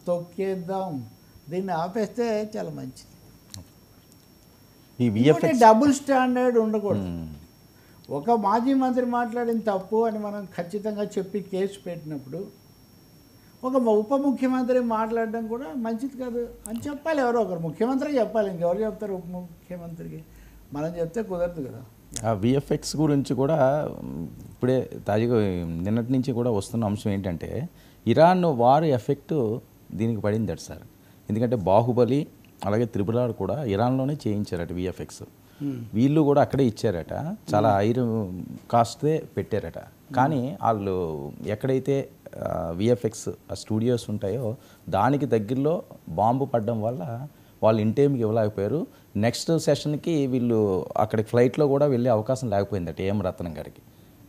తొక్కేద్దాం, దీన్ని ఆపేస్తే చాలా మంచిది. ఈ విఎఫ్ఎక్స్ డబుల్ స్టాండర్డ్ ఉండకూడదు. ఒక మాజీ మంత్రి మాట్లాడిన తప్పు అని మనం ఖచ్చితంగా చెప్పి కేసు పెట్టినప్పుడు ఒక ఉప ముఖ్యమంత్రి మాట్లాడడం కూడా మంచిది కాదు అని చెప్పాలి. ఎవరో ఒకరు ముఖ్యమంత్రి చెప్పాలి, ఇంకెవరు చెప్తారు ఉప ముఖ్యమంత్రికి? మనం చెప్తే కుదరదు కదా. ఆ విఎఫ్ఎక్స్ గురించి కూడా ఇప్పుడే తాజాగా నిన్నటి నుంచి కూడా వస్తున్న అంశం ఏంటంటే ఇరాన్ వార్ ఎఫెక్ట్ దీనికి పడిందట సార్. ఎందుకంటే బాహుబలి అలాగే త్రిపుల్ ఆర్ కూడా ఇరాన్లోనే చేయించారట విఎఫ్ఎక్స్. వీళ్ళు కూడా అక్కడే ఇచ్చారట, చాలా హైర్ కాస్టే పెట్టారట. కానీ వాళ్ళు ఎక్కడైతే విఎఫ్ఎక్స్ స్టూడియోస్ ఉంటాయో దానికి దగ్గరలో బాంబు పడడం వల్ల వాళ్ళు ఇన్ టైంకి ఇవ్వలేకపోయారు. నెక్స్ట్ సెషన్కి వీళ్ళు అక్కడికి ఫ్లైట్లో కూడా వెళ్ళే అవకాశం లేకపోయిందట ఏం రత్నం గారికి.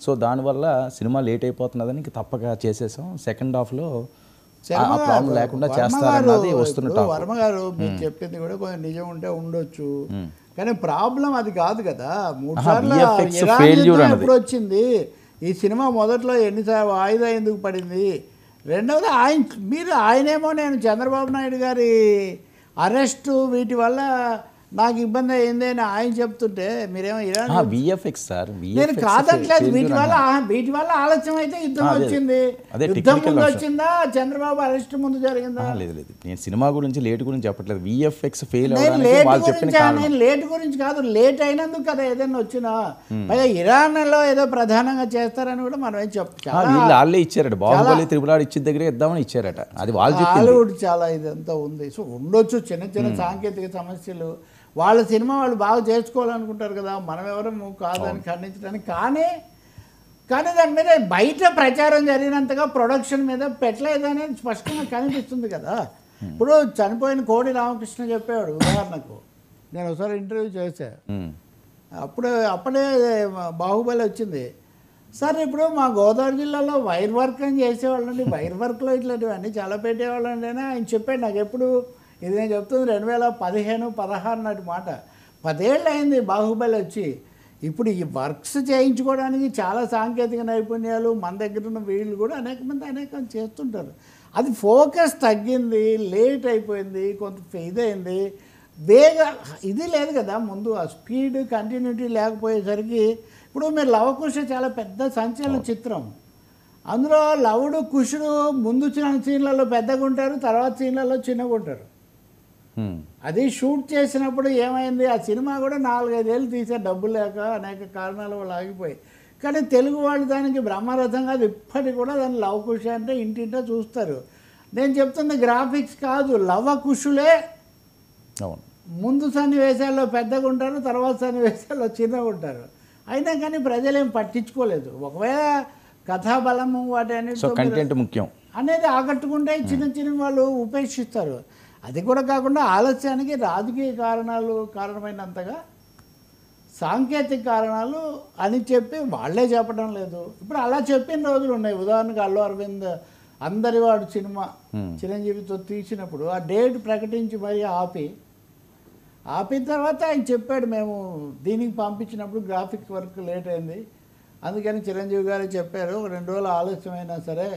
సో దానివల్ల సినిమా లేట్ అయిపోతున్నదని తప్పక చేసేసాం, సెకండ్ హాఫ్లో ప్రాబ్లం లేకుండా చేస్తారన్నది వస్తున్నట్టు. వర్మ గారు మీరు చెప్పింది కూడా కొంచెం నిజం ఉంటే ఉండొచ్చు, కానీ ప్రాబ్లం అది కాదు కదా. 3 సార్లు ఎప్పుడు వచ్చింది ఈ సినిమా? మొదట్లో ఎన్నిసార్లు వాయిదా ఎందుకు పడింది? రెండవది ఆయనేమో నేను చంద్రబాబు నాయుడు గారి అరెస్టు వీటి వల్ల నాకు ఇబ్బంది అయింది అని ఆయన చెప్తుంటే మీరేమో ఇరాన్ విఎఫ్ఎక్స్ సార్. నేను కాదట్లేదు, వీటి వల్ల ఆలస్యం అయితే యుద్ధం వచ్చింది. యుద్ధం ముందు వచ్చిందా, చంద్రబాబు అరెస్ట్ ముందు జరిగిందా? లేదు, నేను సినిమా గురించి లేట్ గురించి చెప్పట్లేదు. విఎఫ్ఎక్స్ ఫెయిల్ నేను లేట్ గురించి కాదు, లేట్ అయినందుకు కదా ఏదైనా వచ్చినా. పైగా ఇరాన్లో ఏదో ప్రధానంగా చేస్తారని కూడా మనం ఏం చెప్పాలి. వాళ్ళే ఇచ్చారట, బాహుబలి త్రిపుల్ ఆర్ ఇచ్చిన దగ్గరే ఇద్దామని ఇచ్చారట. అది హాలీవుడ్ చాలా ఇదంతా ఉంది. సో ఉండొచ్చు చిన్న చిన్న సాంకేతిక సమస్యలు. వాళ్ళ సినిమా వాళ్ళు బాగా చేసుకోవాలనుకుంటారు కదా, మనం ఎవరము కాదని ఖండించడానికి. కానీ దాని మీద బయట ప్రచారం జరిగినంతగా ప్రొడక్షన్ మీద పెట్టలేదనేది స్పష్టంగా కనిపిస్తుంది కదా. ఇప్పుడు చనిపోయిన కోడి రామకృష్ణ చెప్పాడు ఉదాహరణకు, నేను ఒకసారి ఇంటర్వ్యూ చేశాను. అప్పుడే బాహుబలి వచ్చింది. సార్ ఇప్పుడు మా గోదావరి జిల్లాలో వైర్ వర్క్ అని చేసేవాళ్ళండి, వైర్ వర్క్లో ఇట్లాంటివన్నీ చాలా పెట్టేవాళ్ళండి అని ఆయన చెప్పాడు నాకు. ఎప్పుడు ఇది నేను చెప్తుంది 2015-16 నాటి మాట. 10 ఏళ్ళు అయింది బాహుబలి వచ్చి. ఇప్పుడు ఈ వర్క్స్ చేయించుకోవడానికి చాలా సాంకేతిక నైపుణ్యాలు మన దగ్గర ఉన్న వీళ్ళు కూడా అనేక మంది చేస్తుంటారు. అది ఫోకస్ తగ్గింది, లేట్ అయిపోయింది, కొంత ఇదైంది, ఇది లేదు కదా ముందు. ఆ స్పీడ్ కంటిన్యూటీ లేకపోయేసరికి ఇప్పుడు మీరు లవకుశ చాలా పెద్ద సంచలన చిత్రం. అందులో లవుడు కుషుడు ముందు సీన్లలో పెద్దగా ఉంటారు, తర్వాత సీన్లలో చిన్నగా ఉంటారు. అది షూట్ చేసినప్పుడు ఏమైంది, ఆ సినిమా కూడా 4-5 ఏళ్ళు తీసే డబ్బు లేక అనేక కారణాల వల్ల ఆగిపోయి. కానీ తెలుగు వాళ్ళు దానికి బ్రహ్మరథంగా అది ఇప్పటికి కూడా దాన్ని లవకుశ అంటే ఇంటింటో చూస్తారు. నేను చెప్తున్న గ్రాఫిక్స్ కాదు, లవకుశులే ముందు సన్నివేశాల్లో పెద్దగా ఉంటారు, తర్వాత సన్నివేశాల్లో చిన్నగా ఉంటారు. అయినా కానీ ప్రజలేం పట్టించుకోలేదు. ఒకవేళ కథాబలము వాటి కంటెంట్ ముఖ్యం అనేది ఆకట్టుకుంటే చిన్న వాళ్ళు ఉపేక్షిస్తారు. అది కూడా కాకుండా ఆలస్యానికి రాజకీయ కారణమైనంతగా సాంకేతిక కారణాలు అని చెప్పి వాళ్ళే చెప్పడం లేదు. ఇప్పుడు అలా చెప్పిన రోజులు ఉన్నాయి. ఉదాహరణకు అల్లు అరవింద్ అందరివాడు సినిమా చిరంజీవితో తీసినప్పుడు ఆ డేట్ ప్రకటించి మరి ఆపిన తర్వాత ఆయన చెప్పాడు, మేము దీనికి పంపించినప్పుడు గ్రాఫిక్స్ వర్క్ లేట్ అయింది, అందుకని చిరంజీవి గారు చెప్పారు 2 రోజులు ఆలస్యమైనా సరే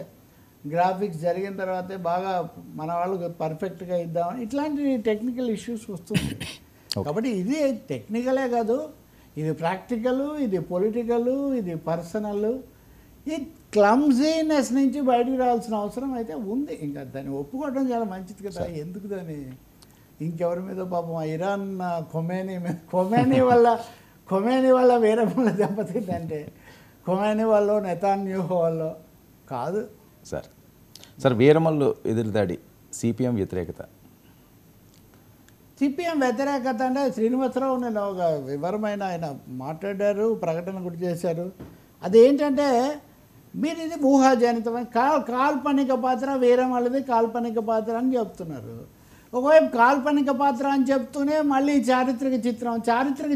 గ్రాఫిక్స్ జరిగిన తర్వాతే బాగా మన వాళ్ళకి పర్ఫెక్ట్గా ఇద్దామని. ఇట్లాంటి టెక్నికల్ ఇష్యూస్ వస్తుంది. కాబట్టి ఇది టెక్నికలే కాదు, ఇది ప్రాక్టికల్, ఇది పొలిటికల్, ఇది పర్సనల్. ఈ క్లమ్జీనెస్ నుంచి బయటకు రావాల్సిన అవసరం అయితే ఉంది. ఇంకా దాన్ని ఒప్పుకోవడం చాలా మంచిది కదా. ఎందుకు దాన్ని ఇంకెవరి మీద పాపం ఇరాన్ ఖొమేనీ వల్ల వేరే వల్ల దెబ్బతిందంటే ఖొమేనీ వాళ్ళు నెతాన్యాహు వాళ్ళు కాదు. సార్ వీరమల్లు ఎదురుదాడి సిపిఎం వ్యతిరేకత. సిపిఎం వ్యతిరేకత అంటే శ్రీనివాసరావు నేను ఒక వివరమైన ఆయన మాట్లాడారు, ప్రకటన కూడా చేశారు. అదేంటంటే మీరు ఇది ఊహాజనితమైన కాల్పనిక పాత్ర, వీరమల్లుది కాల్పనిక పాత్ర అని చెప్తున్నారు. ఒకవైపు కాల్పనిక పాత్ర అని చెప్తూనే మళ్ళీ చారిత్రక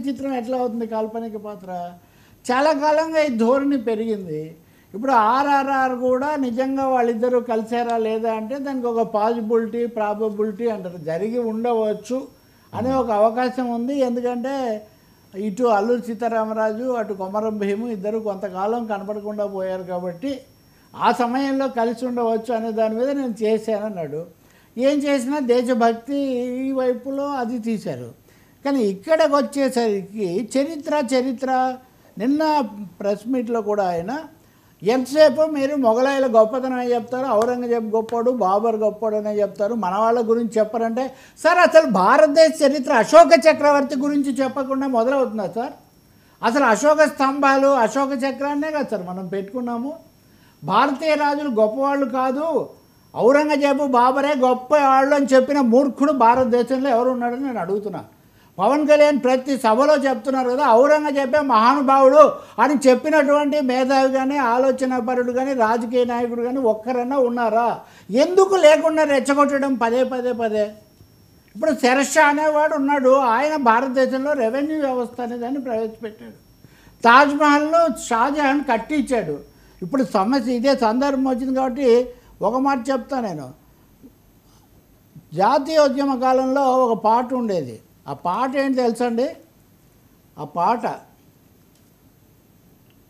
చిత్రం ఎట్లా అవుతుంది? కాల్పనిక పాత్ర చాలా కాలంగా ఈ ధోరణి పెరిగింది. ఇప్పుడు ఆర్ఆర్ఆర్ కూడా నిజంగా వాళ్ళిద్దరూ కలిసారా లేదా అంటే దానికి ఒక ప్రాబబిలిటీ అంటారు, జరిగి ఉండవచ్చు అనే ఒక అవకాశం ఉంది. ఎందుకంటే ఇటు అల్లూరి సీతారామరాజు అటు కొమరం భీము ఇద్దరు కొంతకాలం కనపడకుండా పోయారు కాబట్టి ఆ సమయంలో కలిసి ఉండవచ్చు అనే దాని మీద నేను చేశానన్నాడు. ఏం చేసినా దేశభక్తి ఈ వైపులో అది తీశారు. కానీ ఇక్కడికి వచ్చేసరికి చరిత్ర నిన్న ప్రెస్ మీట్లో కూడా ఆయన ఎంతసేపు మీరు మొఘలాయుల గొప్పతనం అని చెప్తారు, ఔరంగజేబ్ గొప్పోడు, బాబర్ గొప్పోడు అనే చెప్తారు, మన వాళ్ళ గురించి చెప్పరంటే సార్ అసలు భారతదేశ చరిత్ర అశోక చక్రవర్తి గురించి చెప్పకుండా మొదలవుతుందా సార్? అసలు అశోక స్తంభాలు అశోక చక్రాన్నే కదా సార్ మనం పెట్టుకున్నాము. భారతీయ రాజులు గొప్పవాళ్ళు కాదు, ఔరంగజేబు బాబరే గొప్ప వాళ్ళు అని చెప్పిన మూర్ఖుడు భారతదేశంలో ఎవరు ఉన్నాడని నేను అడుగుతున్నా. పవన్ కళ్యాణ్ ప్రతి సభలో చెప్తున్నారు కదా మహానుభావుడే మహానుభావుడు అని చెప్పినటువంటి మేధావి కానీ ఆలోచనాపరుడు కానీ రాజకీయ నాయకుడు కానీ ఒక్కరన్నా ఉన్నారా? ఎందుకు లేకుండా రెచ్చగొట్టడం పదే? ఇప్పుడు శరషా అనేవాడు ఉన్నాడు, ఆయన భారతదేశంలో రెవెన్యూ వ్యవస్థ అనేదాన్ని ప్రవేశపెట్టాడు. తాజ్మహల్ను షాజహాన్ కట్టించాడు. ఇప్పుడు సమస్య ఇదే సందర్భం వచ్చింది కాబట్టి ఒక మాట చెప్తా నేను. జాతీయోద్యమ కాలంలో ఒక పాట ఉండేది. ఆ పాట ఏంటి తెలుసండి? ఆ పాట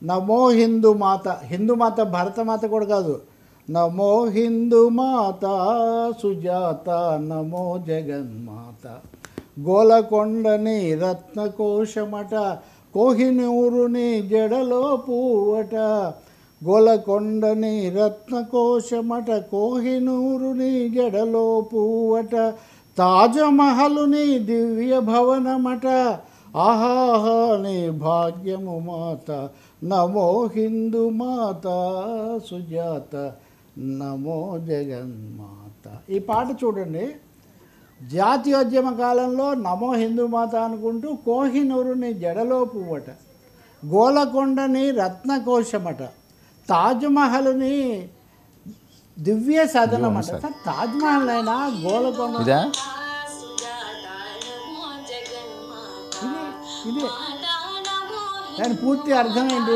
నమో హిందూ మాత, హిందూ మాత భరతమాత కూడా కాదు, నమో హిందూ మాత సుజాత నమో జగన్మాత, గోలకొండని రత్నకోశమట కోహినూరుని జడలో పూవట, గోలకొండని రత్నకోశమట కోహినూరుని జడలో పూవట, తాజ్మహలుని దివ్య భవనమట ఆహాహా నీ భాగ్యము మాత, నమో హిందూ మాత సుజాత నమో జగన్మాత. ఈ పాట చూడండి, జాతీయోద్యమ కాలంలో నమో హిందూ మాత అనుకుంటూ కోహినూరుని జడలో పువ్వట, గోలకొండని రత్నకోశమట, తాజ్మహల్ని దివ్య సదనం అంట. సార్ తాజ్మహల్ అయినా గోలకొండ ఇది దాని పూర్తి అర్థం ఏంటి?